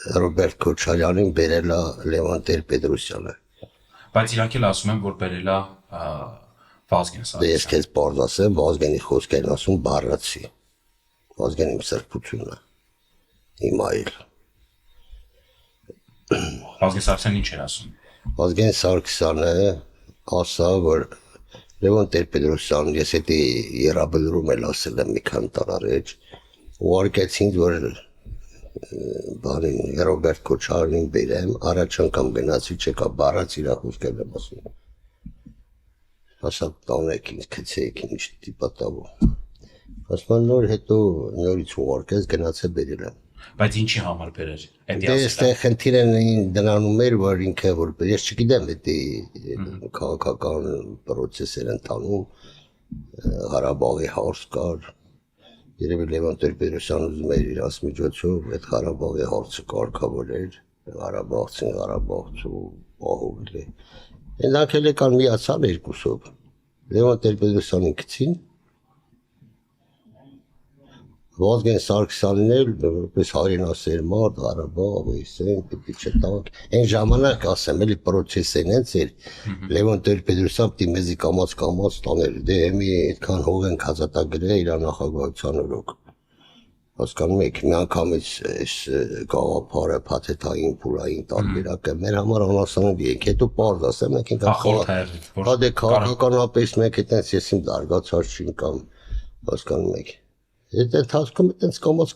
Ռոբերտ Քոչարյանին բերել է Լևոն Տեր-Պետրոսյանը։ Բայց իրանք էլ ասում են, որ բերել է Վազգեն Սարգսյանը։ Ես քեզ բարձ ասեմ, Վազգենի խոսքերն ասում բառացի։ Վազգենի սրբությունն է։ Հիմա էլ։ Վազգեն Սարգսյանն ինչ էր ասում։ Վազգեն Սարգսյանը ասա, որ Լևոն Տեր-Պետրոսյանն ես էդի երաբլուրում էլ ասել եմ մի քանի տար առաջ, ուղարկեցին, որ բանին Ռոբերտ Քոչարյանին բերեմ, առաջ անգամ գնացի չեկա բառաց իր խոսքերն եմ ասում։ Ասա տանեք ինձ քցեք ինչ տիպատավո։ Ասում նոր հետո նորից ուղարկեց գնացե բերել եմ։ Բայց ինչի համար բերեր։ Դե այստեղ խնդիրը դնանում էր, որ ինքը որ ես չգիտեմ դա քաղաքական process-եր ընթանում Ղարաբաղի հարց կար երևի Լևոն Տեր-Պետրոսյանը ուզում էր իր ասմիջոցով այդ Ղարաբաղի հարցը կարգավորել Ղարաբաղցին Ղարաբաղցու պահովել է այնքան էլ կան միացան երկուսով Լևոն Տեր-Պետրոսյանին գցին Վազգեն Սարգսյանն էլ որպես հայրենասեր մարդ Ղարաբաղ էսեն պիտի չտանք այն ժամանակ ասեմ էլի process-ն հենց էր Լևոն Տեր-Պետրոսյան պիտի մեզի կամած տաներ դե մի այդքան հող են հազատագրել իր նախագահության օրոք հասկանում եք մի անգամից այս գաղափարը փաթեթային փուրային տարբերակը մեր համար անասանելի է հետո պարզ ասեմ մենք ինքան քաղաքականապես մենք այտենց ես իմ դարգացած չին կամ հասկանում եք Այդ ընթացքում այտենց կամած